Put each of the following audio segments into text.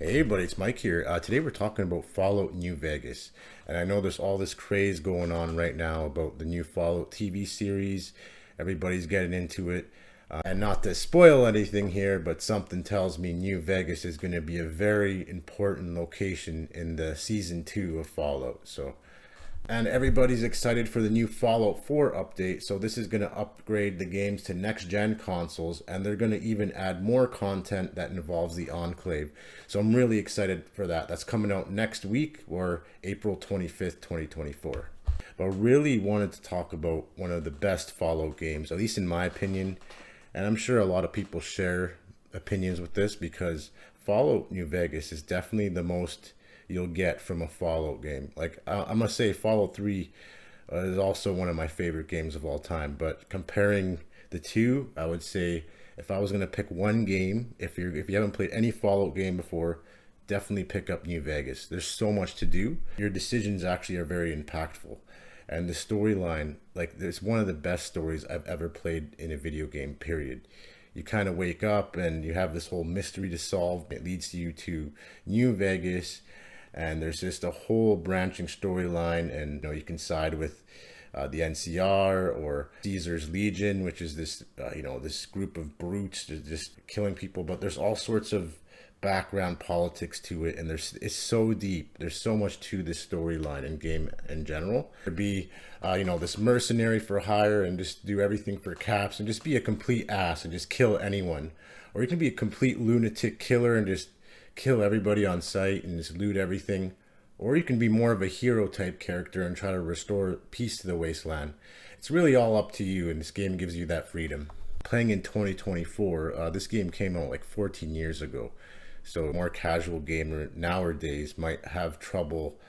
Hey buddy, it's Mike here. Today we're talking about Fallout New Vegas. And I know there's all this craze going on right now about the new Fallout TV series. Everybody's getting into it. And not to spoil anything here, but something tells me New Vegas is going to be a very important location in the season 2 of Fallout. And everybody's excited for the new Fallout 4 update. So this is going to upgrade the games to next gen consoles, and they're going to even add more content that involves the Enclave. So I'm really excited for that. That's coming out next week, or April 25th, 2024. But really wanted to talk about one of the best Fallout games, at least in my opinion. And I'm sure a lot of people share opinions with this, because Fallout New Vegas is definitely the most you'll get from a Fallout game. Like I must say, Fallout 3 is also one of my favorite games of all time. But comparing the two, I would say if I was gonna pick one game, if you haven't played any Fallout game before, definitely pick up New Vegas. There's so much to do. Your decisions actually are very impactful. And the storyline, like, it's one of the best stories I've ever played in a video game, period. You kind of wake up and you have this whole mystery to solve. It leads you to New Vegas, and there's just a whole branching storyline. And you can side with the NCR or Caesar's Legion, which is this this group of brutes just killing people. But there's all sorts of background politics to it, and it's so deep. There's so much to this storyline and game in general. To be this mercenary for hire and just do everything for caps and just be a complete ass and just kill anyone, or you can be a complete lunatic killer and just kill everybody on sight and just loot everything, or you can be more of a hero type character and try to restore peace to the wasteland. It's really all up to you, and this game gives you that freedom. Playing in 2024, this game came out like 14 years ago. So a more casual gamer nowadays might have trouble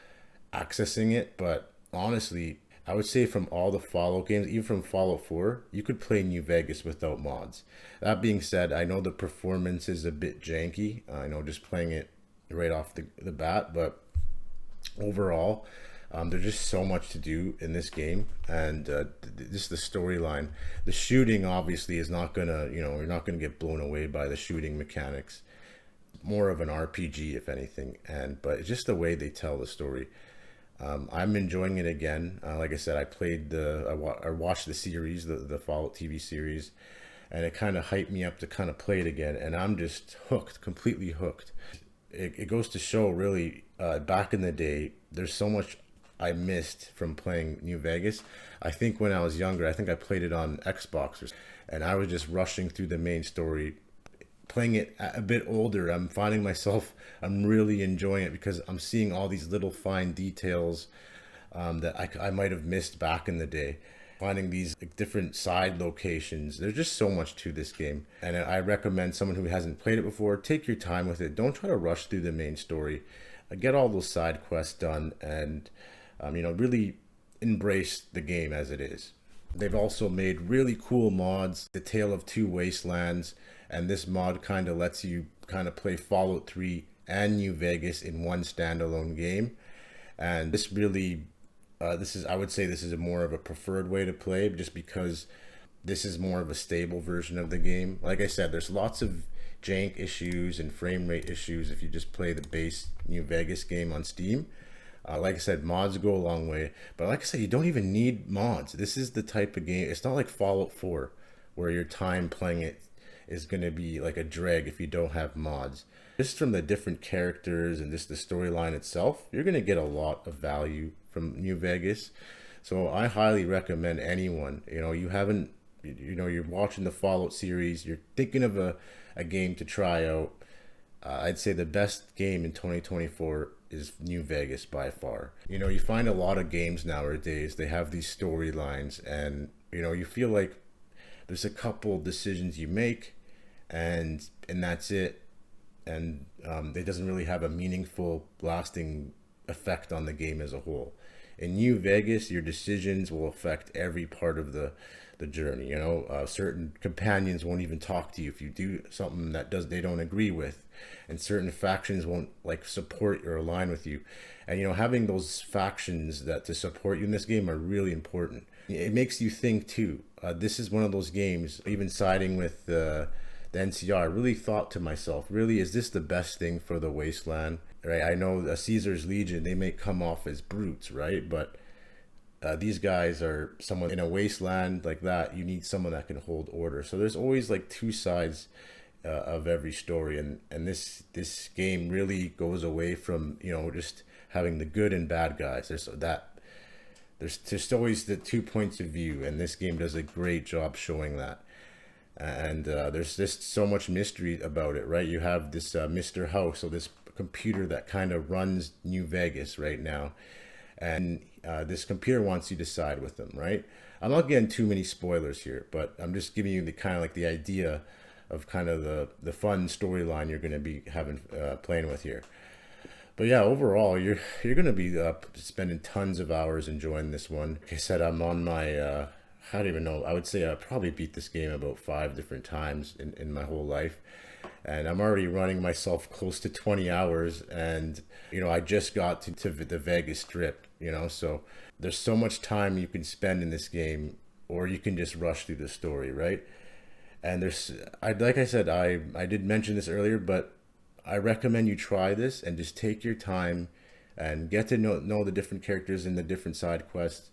accessing it. But honestly, I would say from all the Fallout games, even from Fallout 4, you could play New Vegas without mods. That being said, I know the performance is a bit janky. I know just playing it right off the bat, but overall, there's just so much to do in this game, and just the storyline. The shooting obviously is not gonna, you're not gonna get blown away by the shooting mechanics. More of an RPG, if anything, but it's just the way they tell the story. I'm enjoying it again. Like I said, I watched the series, the Fallout TV series, and it kind of hyped me up to kind of play it again, and I'm just hooked, completely hooked. It goes to show, really, back in the day, there's so much I missed from playing New Vegas. I think when I was younger, I think I played it on Xbox, and I was just rushing through the main story. Playing it a bit older, I'm really enjoying it, because I'm seeing all these little fine details that I might have missed back in the day. Finding these different side locations. There's just so much to this game, and I recommend someone who hasn't played it before, take your time with it. Don't try to rush through the main story. Get all those side quests done, and really embrace the game as it is. They've also made really cool mods, The Tale of Two Wastelands, and this mod kind of lets you kind of play Fallout 3 and New Vegas in one standalone game. And this really, I would say this is a more of a preferred way to play, just because this is more of a stable version of the game. Like I said, there's lots of jank issues and frame rate issues if you just play the base New Vegas game on Steam. Like I said, mods go a long way, but like I said, you don't even need mods. This is the type of game, it's not like Fallout 4, where your time playing it is going to be like a drag if you don't have mods. Just from the different characters and just the storyline itself, you're going to get a lot of value from New Vegas. So I highly recommend anyone, you're watching the Fallout series, you're thinking of a game to try out. I'd say the best game in 2024 is New Vegas by far. You find a lot of games nowadays, they have these storylines, and you feel like there's a couple decisions you make, and that's it, and it doesn't really have a meaningful, lasting effect on the game as a whole. In New Vegas, your decisions will affect every part of the journey. Certain companions won't even talk to you if you do something that they don't agree with, and certain factions won't support or align with you. And having those factions that to support you in this game are really important. It makes you think too. This is one of those games, even siding with the NCR, I really thought to myself, really, is this the best thing for the wasteland? Right? I know Caesar's Legion, they may come off as brutes, right? But these guys are someone in a wasteland like that. You need someone that can hold order. So there's always like two sides of every story, and this game really goes away from, you know, just having the good and bad guys. There's just always the two points of view, and this game does a great job showing that. And there's just so much mystery about it, right? You have this Mr. House, so this computer that kind of runs New Vegas right now, and this computer wants you to side with them, right? I'm not getting too many spoilers here, but I'm just giving you the kind of like the idea of kind of the fun storyline you're going to be having playing with here. But yeah, overall, you're going to be spending tons of hours enjoying this one. Like I said, I'm on my I don't even know. I would say I probably beat this game about 5 different times in my whole life. And I'm already running myself close to 20 hours. And, you know, I just got to the Vegas Strip, you know. So there's so much time you can spend in this game, or you can just rush through the story, right? And like I said, I did mention this earlier, but I recommend you try this and just take your time and get to know the different characters in the different side quests,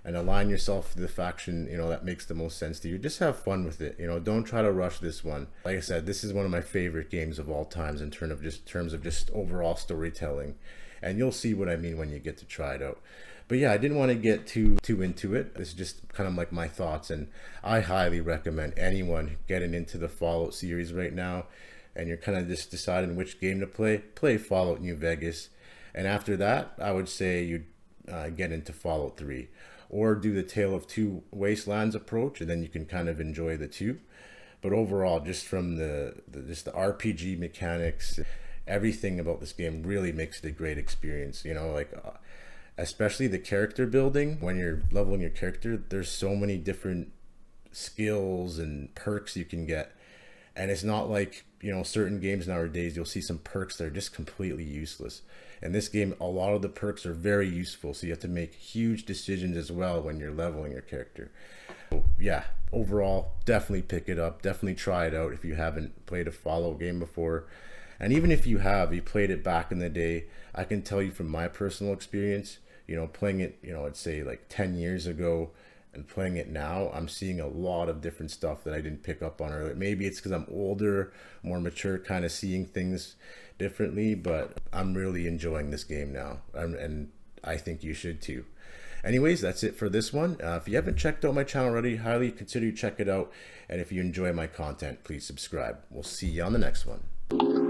and align yourself to the faction, you know, that makes the most sense to you. Just have fun with it, you know. Don't try to rush this one. Like I said, this is one of my favorite games of all times in terms of just overall storytelling, and you'll see what I mean when you get to try it out. But yeah, I didn't want to get too into it. This is just kind of like my thoughts, and I highly recommend anyone getting into the Fallout series right now, and you're kind of just deciding which game to play Fallout New Vegas. And after that, I would say you get into Fallout 3, or do the Tale of Two Wastelands approach, and then you can kind of enjoy the two. But overall, just from the RPG mechanics, everything about this game really makes it a great experience. You know, like especially the character building. When you're leveling your character, there's so many different skills and perks you can get, and it's not like, you know, certain games nowadays you'll see some perks that are just completely useless. In this game, a lot of the perks are very useful, so you have to make huge decisions as well when you're leveling your character. So yeah, overall, definitely pick it up. Definitely try it out if you haven't played a Fallout game before. And even if you have, you played it back in the day, I can tell you from my personal experience, you know, playing it, you know, I'd say like 10 years ago, and playing it now, I'm seeing a lot of different stuff that I didn't pick up on earlier. Maybe it's because I'm older, more mature, kind of seeing things differently, but I'm really enjoying this game now, and I think you should too. Anyways, that's it for this one. If you haven't checked out my channel already, highly consider you check it out. And if you enjoy my content, please subscribe. We'll see you on the next one.